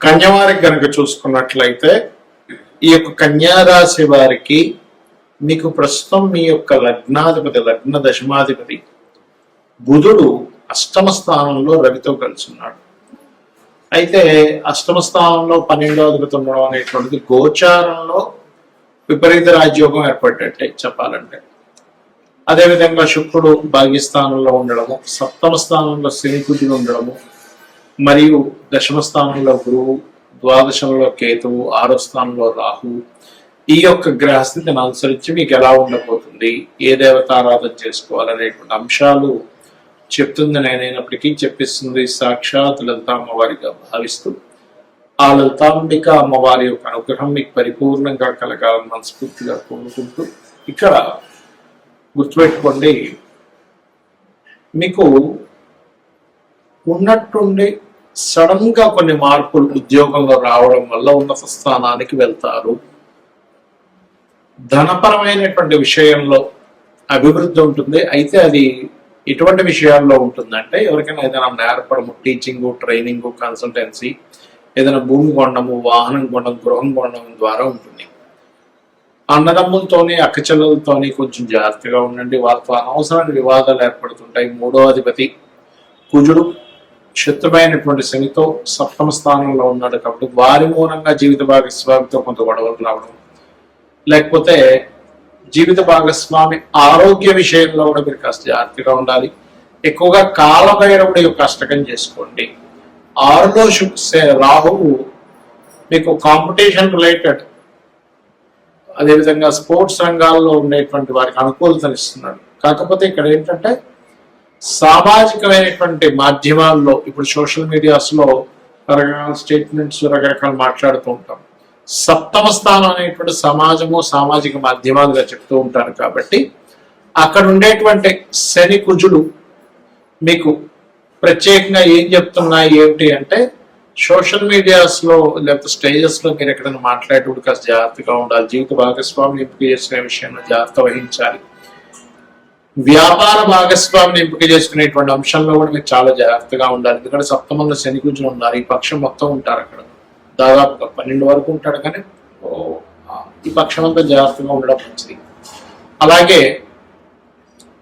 కన్యవారికి కనుక చూసుకున్నట్లయితే ఈ యొక్క కన్యారాశి వారికి మీకు ప్రస్తుతం మీ యొక్క లగ్నాధిపతి లగ్న దశమాధిపతి బుధుడు అష్టమ స్థానంలో రవితో కలిసి ఉన్నాడు. అయితే అష్టమ స్థానంలో 12వ అధిపతి ఉండడం అనేటువంటిది గోచారంలో విపరీత రాజ్యోగం ఏర్పడ్డట్టే చెప్పాలంటే. అదేవిధంగా శుక్రుడు భాగ్యస్థానంలో ఉండడము, సప్తమ స్థానంలో శని కుజుడు ఉండడము, మరియు దశమ స్థానంలో గురువు, ద్వాదశంలో కేతువు, 6వ స్థానంలో రాహు. ఈ యొక్క గ్రహస్థితిని అనుసరించి మీకు ఎలా ఉండబోతుంది, ఏ దేవతారాధన చేసుకోవాలనేటువంటి అంశాలు చెప్తుంది నేనైనప్పటికీ చెప్పిస్తుంది సాక్షాత్ లలిత అమ్మవారిగా భావిస్తూ ఆ లలితాంబిక అమ్మవారి యొక్క అనుగ్రహం మీకు పరిపూర్ణంగా కలగాలని మనస్ఫూర్తిగా కోరుకుంటూ, ఇక్కడ గుర్తుపెట్టుకోండి, మీకు ఉన్నట్టుండి సడన్ గా కొన్ని మార్పులు ఉద్యోగంలో రావడం వల్ల ఉన్నత స్థానానికి వెళ్తారు. ధనపరమైనటువంటి విషయంలో అభివృద్ధి ఉంటుంది. అయితే అది ఎటువంటి విషయాల్లో ఉంటుందంటే, ఎవరికైనా ఏదైనా నేర్పడము, టీచింగ్, ట్రైనింగ్, కన్సల్టెన్సీ, ఏదైనా భూమి కొనడము, వాహనం కొనడం, గృహం కొనడం ద్వారా ఉంటుంది. అన్నదమ్ములతోని అక్కచెల్లెలతోని కొంచెం జాగ్రత్తగా ఉండండి. వారితో అనవసరమైన వివాదాలు ఏర్పడుతుంటాయి. 3వ అధిపతి కుజుడు శత్రువైనటువంటి శనితో సప్తమ స్థానంలో ఉన్నాడు కాబట్టి వారి మూలంగా జీవిత భాగస్వామితో కొంత గొడవలు రావడం, లేకపోతే జీవిత భాగస్వామి ఆరోగ్య విషయంలో కూడా మీరు కాస్త జాగ్రత్తగా ఉండాలి. ఎక్కువగా కాలభైరవుడి యొక్క అష్టకం చేసుకోండి. 6లో రాహువు మీకు కాంపిటీషన్ రిలేటెడ్, అదేవిధంగా స్పోర్ట్స్ రంగాల్లో ఉండేటువంటి వారికి అనుకూలతనిస్తున్నాడు. కాకపోతే ఇక్కడ ఏంటంటే సామాజికమైనటువంటి మాధ్యమాల్లో ఇప్పుడు సోషల్ మీడియాస్లో రకరకాల స్టేట్మెంట్స్ రకరకాలు మాట్లాడుతూ ఉంటాం. సప్తమ స్థానం అనేటువంటి సమాజము, సామాజిక మాధ్యమాలుగా చెప్తూ ఉంటారు. కాబట్టి అక్కడ ఉండేటువంటి శని కుజులు మీకు ప్రత్యేకంగా ఏం చెప్తున్నాయి ఏమిటి అంటే, సోషల్ మీడియాస్లో లేకపోతే స్టేజెస్లో మీరు ఎక్కడైనా మాట్లాడేటప్పుడు కాస్త జాగ్రత్తగా ఉండాలి. జీవిత భాగస్వామిని ఎంపిక చేసుకునే విషయంలో జాగ్రత్త వహించాలి. వ్యాపార భాగస్వామిని ఎంపిక చేసుకునేటువంటి అంశంలో కూడా మీరు చాలా జాగ్రత్తగా ఉండాలి. ఎందుకంటే సప్తమంలో శని కుజులు ఉన్నారు. ఈ పక్షం మొత్తం ఉంటారు అక్కడ, దాదాపుగా 12 వరకు ఉంటాడు. కానీ ఈ పక్షం అంతా జాగ్రత్తగా ఉండడం మంచిది. అలాగే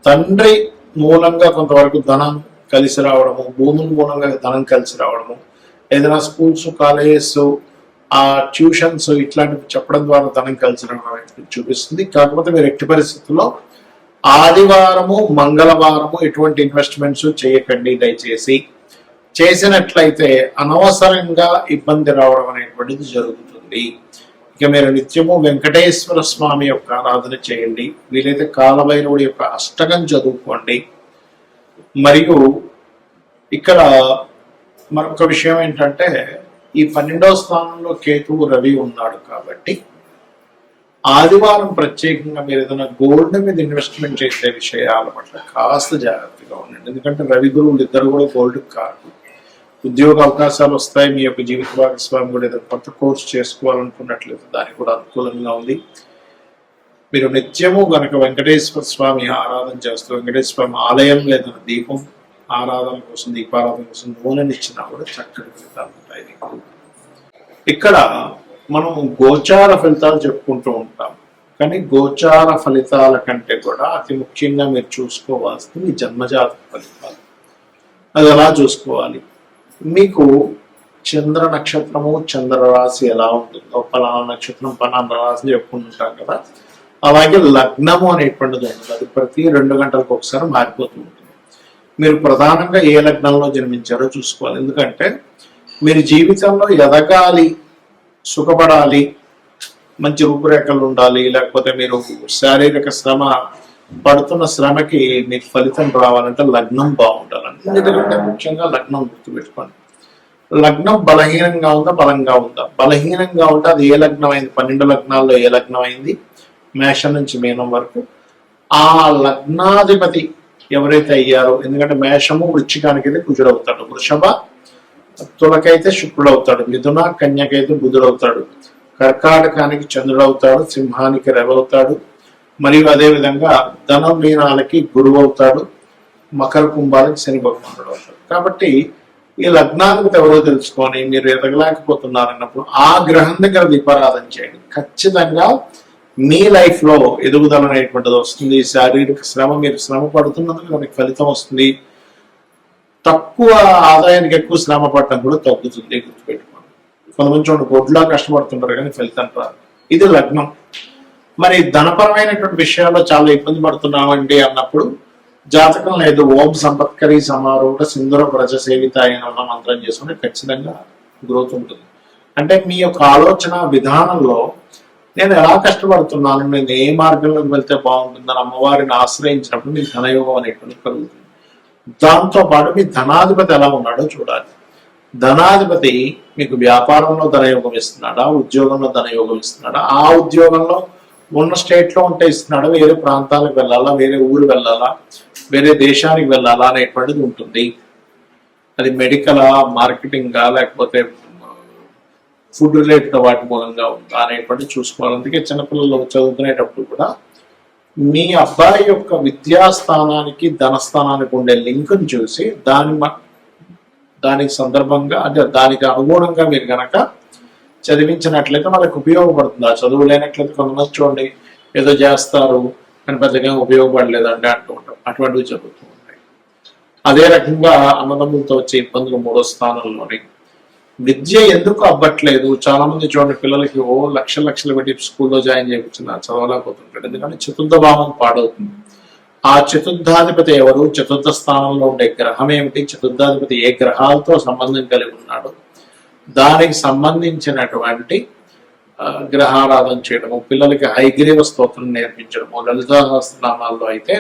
తండ్రి మూలంగా కొంతవరకు ధనం కలిసి రావడము, భూముల మూలంగా ధనం కలిసి రావడము, ఏదైనా స్కూల్స్, కాలేజెస్, ట్యూషన్స్ ఇట్లాంటివి చెప్పడం ద్వారా ధనం కలిసి రావడం చూపిస్తుంది. కాకపోతే మీరు ఎట్టి పరిస్థితుల్లో ఆదివారము, మంగళవారము ఎటువంటి ఇన్వెస్ట్మెంట్స్ చేయకండి దయచేసి. చేసినట్లయితే అనవసరంగా ఇబ్బంది రావడం అనేటువంటిది జరుగుతుంది. ఇక మీరు నిత్యము వెంకటేశ్వర స్వామి యొక్క ఆరాధన చేయండి. వీలైతే కాలభైరవుడి యొక్క అష్టకం చదువుకోండి. మరియు ఇక్కడ మరొక విషయం ఏంటంటే, ఈ 12వ స్థానంలో కేతువు రవి ఉన్నాడు కాబట్టి ఆదివారం ప్రత్యేకంగా మీరు ఏదైనా గోల్డ్ మీద ఇన్వెస్ట్మెంట్ చేసే విషయాల పట్ల కాస్త జాగ్రత్తగా ఉండండి. ఎందుకంటే రవి గురువులు ఇద్దరు కూడా గోల్డ్ కాదు. ఉద్యోగ అవకాశాలు వస్తాయి. మీ యొక్క జీవిత భాగస్వామి కూడా ఏదైనా కొత్త కోర్సు చేసుకోవాలనుకున్నట్లయితే దానికి కూడా అనుకూలంగా ఉంది. మీరు నిత్యము గనక వెంకటేశ్వర స్వామి ఆరాధన చేస్తూ, వెంకటేశ్వర స్వామి ఆలయంలో ఏదైనా దీపం ఆరాధన కోసం, దీపారాధన కోసం నూనెనిచ్చినా కూడా చక్కటి ఫలితాలు ఉంటాయి. ఇక్కడ మనం గోచార ఫలితాలు చెప్పుకుంటూ ఉంటాం. కానీ గోచార ఫలితాల కంటే కూడా అతి ముఖ్యంగా మీరు చూసుకోవాల్సింది మీ జన్మజాతక ఫలితాలు. అది ఎలా చూసుకోవాలి? మీకు చంద్ర నక్షత్రము, చంద్రరాశి ఎలా ఉంటుందో, పలానా నక్షత్రం పలానా రాశి చెప్పుకుంటుంటాం కదా, అలాగే లగ్నము అనేటువంటిది ఉంటుంది. అది ప్రతి 2 గంటలకు ఒకసారి మారిపోతూ ఉంటుంది. మీరు ప్రధానంగా ఏ లగ్నంలో జన్మించారో చూసుకోవాలి. ఎందుకంటే మీరు జీవితంలో ఎదగాలి, సుఖపడాలి, మంచి రూపురేఖలు ఉండాలి, లేకపోతే మీరు శారీరక శ్రమ పడుతున్న శ్రమకి మీకు ఫలితం రావాలంటే లగ్నం బాగుండాలండి. ఎందుకంటే ముఖ్యంగా లగ్నం గుర్తుపెట్టుకోండి. లగ్నం బలహీనంగా ఉందా, బలంగా ఉందా? బలహీనంగా ఉంటే అది ఏ లగ్నం అయింది? 12 లగ్నాల్లో ఏ లగ్నం అయింది? మేషం నుంచి మీనం వరకు. ఆ లగ్నాధిపతి ఎవరైతే అయ్యారో, ఎందుకంటే మేషము వృశ్చికానికైతే కుజుడు అవుతాడు, వృషభ తులకైతే శుక్రుడు అవుతాడు, మిథున కన్యకైతే బుధుడు అవుతాడు, కర్కాటకానికి చంద్రుడు అవుతాడు, సింహానికి రవి అవుతాడు, మరియు అదేవిధంగా ధనం మీనాలకి గురువు అవుతాడు, మకర కుంభాలకి శని భగవానుడు అవుతాడు. కాబట్టి ఈ లగ్నాధిపతి ఎవరో తెలుసుకొని మీరు ఎదగలేకపోతున్నారు అన్నప్పుడు ఆ గ్రహం దగ్గర దీపారాధన చేయండి. ఖచ్చితంగా మీ లైఫ్ లో ఎదుగుదల అనేటువంటిది వస్తుంది. శారీరక శ్రమ, మీరు శ్రమ పడుతున్నందుకు మీకు ఫలితం వస్తుంది. తక్కువ ఆదాయానికి ఎక్కువ శ్రమ పడటం కూడా తగ్గుతుంది, గుర్తుపెట్టుకోండి. కొంతమంది చూడండి గొడ్లా కష్టపడుతుంటారు కానీ ఫలితం రాదు. ఇది లగ్నం. మరి ధనపరమైనటువంటి విషయాల్లో చాలా ఇబ్బంది పడుతున్నామండి అన్నప్పుడు జాతకం లేదు, ఓం సంపత్కరి సమారూఢ సింధుర ప్రజ సేవిత అయిన మంత్రం చేసుకుంటే ఖచ్చితంగా గ్రోత్ ఉంటుంది. అంటే మీ యొక్క ఆలోచన విధానంలో నేను ఎలా కష్టపడుతున్నాను, నేను ఏ మార్గంలోకి వెళ్తే బాగుంటుందని అమ్మవారిని ఆశ్రయించినప్పుడు మీకు ధనయోగం అనేటువంటి కలుగుతుంది. దాంతో పాటు మీ ధనాధిపతి ఎలా ఉన్నాడో చూడాలి. ధనాధిపతి మీకు వ్యాపారంలో ధనయోగం ఇస్తున్నాడా, ఉద్యోగంలో ధనయోగం ఇస్తున్నాడా, ఆ ఉద్యోగంలో ఉన్న స్టేట్ లో ఉంటే ఇస్తున్నాడా, వేరే ప్రాంతాలకు వెళ్ళాలా, వేరే ఊరు వెళ్ళాలా, వేరే దేశానికి వెళ్ళాలా అనేటువంటిది ఉంటుంది. అది మెడికలా, మార్కెటింగా, లేకపోతే ఫుడ్ రిలేటెడ్ వాటి మూలంగా ఉందా అనేటువంటి చూసుకోవాలి. అందుకే చిన్నపిల్లలు చదువుకునేటప్పుడు కూడా మీ అబ్బాయి యొక్క విద్యాస్థానానికి ధనస్థానానికి ఉండే లింక్ను చూసి దానికి సందర్భంగా అంటే దానికి అనుగుణంగా మీరు కనుక చదివించినట్లయితే వాళ్ళకి ఉపయోగపడుతుంది. ఆ చదువు లేనట్లయితే కొంతమంది చూడండి ఏదో చేస్తారు కానీ పెద్దగా ఉపయోగపడలేదంటే అంటూ ఉంటాం. అటువంటివి జరుగుతూ ఉంటాయి. అదే రకంగా అన్నదమ్ములతో వచ్చే ఇబ్బందులు 3వ స్థానంలోని. విద్య ఎందుకు అవ్వట్లేదు, చాలా మంది చూడండి పిల్లలకి లక్షలు పెట్టి స్కూల్లో జాయిన్ చేయించిన చదవలేకపోతుంటాడు. ఎందుకంటే చతుర్థ భావం పాడవుతుంది. ఆ చతుర్థాధిపతి ఎవరు, చతుర్థ స్థానంలో ఉండే గ్రహం ఏమిటి, చతుర్థాధిపతి ఏ గ్రహాలతో సంబంధం కలిగి ఉన్నాడు, దానికి సంబంధించినటువంటి గ్రహారాధన చేయడము, పిల్లలకి హైగ్రీవ స్తోత్రం నేర్పించడము. లలితా సహస్రనామాల్లో అయితే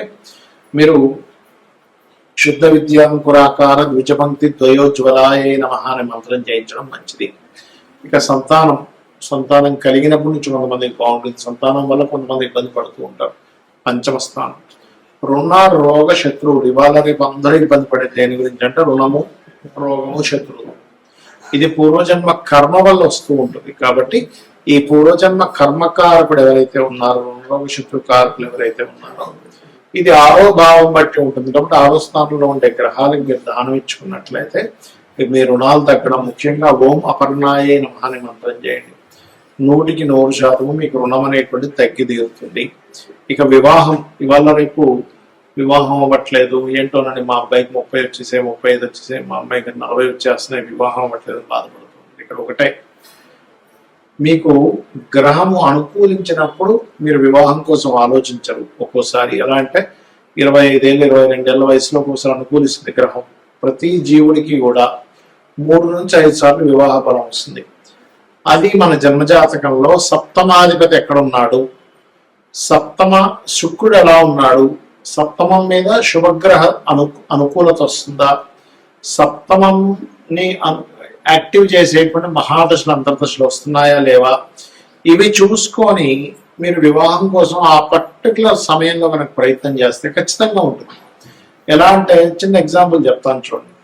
మీరు శుద్ధ విద్యాంకురాకార ద్విజపంక్తి ద్వయోజ్వలాయ నమః అనే మంత్రం చేయించడం మంచిది. ఇక సంతానం కలిగినప్పటి నుంచి కొంతమందికి బాగుంటుంది, సంతానం వల్ల కొంతమంది ఇబ్బంది పడుతూ ఉంటారు. 5వ స్థానం రుణ రోగ శత్రువులు. ఇవాళ రేపు అందరూ ఇబ్బంది పడేది దేని గురించి అంటే రుణము, రోగము, శత్రువు. ఇది పూర్వజన్మ కర్మ వల్ల వస్తూ ఉంటుంది. కాబట్టి ఈ పూర్వజన్మ కర్మకారకుడు ఎవరైతే ఉన్నారో, రుణరోగ శత్రు కారకులు ఎవరైతే ఉన్నారో, ఇది 6వ భావం బట్టి ఉంటుంది. కాబట్టి 6వ స్థానంలో ఉండే గ్రహాలకు మీరు దానం ఇచ్చుకున్నట్లయితే మీ రుణాలు తగ్గడం. ముఖ్యంగా ఓం అపర్ణాయే నమః అనే మంత్రం చేయండి. 100% మీకు రుణం అనేటువంటి తగ్గి తీరుతుంది. ఇక వివాహం, ఇవాళ రేపు వివాహం అవ్వట్లేదు ఏంటోనండి, మా అబ్బాయికి 30 వచ్చేసాయి, 35 వచ్చేసాయి, మా అమ్మాయికి 40 వచ్చేస్తున్నాయి, వివాహం అవ్వట్లేదు బాధపడుతుంది. ఇక్కడ ఒకటే, మీకు గ్రహము అనుకూలించినప్పుడు మీరు వివాహం కోసం ఆలోచించరు. ఒక్కోసారి ఎలా అంటే 25 ఏళ్ళు 22 ఏళ్ల వయసులో ఒక్కోసారి అనుకూలిస్తుంది గ్రహం. ప్రతి జీవుడికి కూడా 3 నుంచి 5 సార్లు వివాహ బలం వస్తుంది. అది మన జన్మజాతకంలో సప్తమాధిపతి ఎక్కడున్నాడు, సప్తమ శుక్రుడు ఎలా ఉన్నాడు, సప్తమం మీద శుభగ్రహ అనుకూలత వస్తుందా, సప్తమంని యాక్టివ్ చేసేటువంటి మహాదశలు అంతర్దశలు వస్తున్నాయా లేవా, ఇవి చూసుకొని మీరు వివాహం కోసం ఆ పర్టికులర్ సమయంలో మనకు ప్రయత్నం చేస్తే ఖచ్చితంగా ఉంటుంది. ఎలా అంటే చిన్న ఎగ్జాంపుల్ చెప్తాను చూడండి.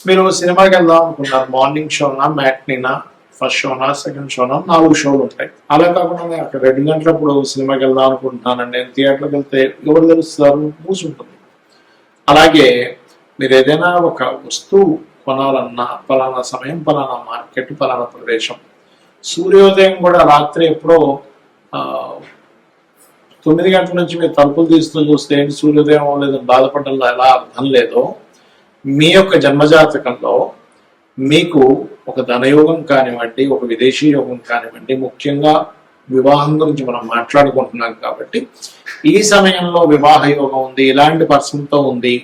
మీరు సినిమాకి వెళ్దాం అనుకున్నారు, మార్నింగ్ షోనా, మ్యాట్నీనా, ఫస్ట్ షోనా, సెకండ్ షోనా, 4 షోలు ఉంటాయి. అలా కాకుండా నేను అక్కడ 2 గంటలప్పుడు సినిమాకి వెళ్దాం అనుకుంటున్నానండి, నేను థియేటర్కి వెళ్తే ఎవరు తెలుస్తారు, మూసుంటుంది. అలాగే మీరు ఏదైనా ఒక వస్తువు కొనాలన్నా పలానా సమయం, పలానా మార్కెట్, పలానా ప్రదేశం. సూర్యోదయం కూడా రాత్రి ఎప్పుడో 9 గంటల నుంచి మీరు తలుపులు తీస్తూ చూస్తే ఏంటి సూర్యోదయం లేదని బాధపడడంలో ఎలా అర్థం లేదో, మీ యొక్క జన్మజాతకంలో మీకు ఒక ధనయోగం కానివ్వండి, ఒక విదేశీ యోగం కానివ్వండి, ముఖ్యంగా వివాహం గురించి మనం మాట్లాడుకుంటున్నాం కాబట్టి ఈ సమయంలో వివాహ యోగం ఉంది, ఇలాంటి పర్సన్తో ఉంది,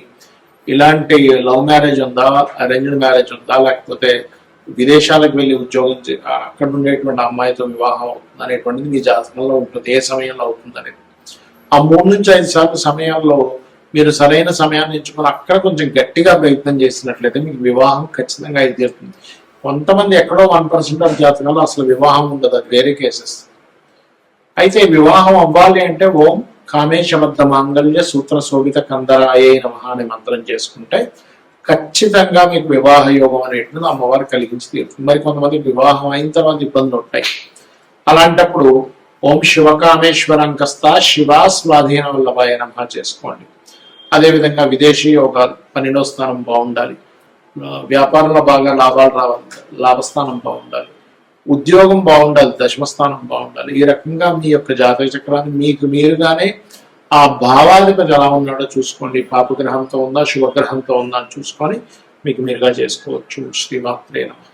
ఇలాంటి లవ్ మ్యారేజ్ ఉందా, అరేంజ్డ్ మ్యారేజ్ ఉందా, లేకపోతే విదేశాలకు వెళ్ళి ఉద్యోగం అక్కడ ఉండేటువంటి అమ్మాయితో వివాహం అవుతుంది అనేటువంటిది మీ జాతకంలో ఉంటుంది. ఏ సమయంలో అవుతుంది అనేది ఆ 3 నుంచి 5 సార్లు సమయాల్లో మీరు సరైన సమయాన్ని ఎంచుకొని అక్కడ కొంచెం గట్టిగా ప్రయత్నం చేసినట్లయితే మీకు వివాహం ఖచ్చితంగా ఇది తీరుతుంది. కొంతమంది ఎక్కడో 1% ఆఫ్ జాతకంలో అసలు వివాహం ఉండదు, అది వేరే కేసెస్. అయితే వివాహం అవ్వాలి అంటే ఓం కామేశబద్ధ మాంగళ్య సూత్ర శోభిత కందరాయే నమః అనే మంత్రం చేసుకుంటే ఖచ్చితంగా మీకు వివాహ యోగం అనేటువంటిది అమ్మవారు కలిగించి తీరుతుంది. మరి కొంతమంది వివాహం అయిన తర్వాత ఇబ్బందులు ఉంటాయి. అలాంటప్పుడు ఓం శివకామేశ్వరంకస్త శివా స్వాధీన వల్లభాయ నమః చేసుకోండి. అదేవిధంగా విదేశీ యోగాలు, 12వ స్థానం బాగుండాలి, వ్యాపారంలో బాగా లాభాలు రావాలి, లాభస్థానం బాగుండాలి, ఉద్యోగం బాగుండాలి, దశమస్థానం బాగుండాలి. ఈ రకంగా మీ యొక్క జాతక చక్రాన్ని మీకు మీరుగానే ఆ భావాధిపతి ఎలా ఉన్నాడో చూసుకోండి. పాపగ్రహంతో ఉందా, శుభగ్రహంతో ఉందా అని చూసుకొని మీకు మీరుగా చేసుకోవచ్చు. శ్రీమాత్రే నమః.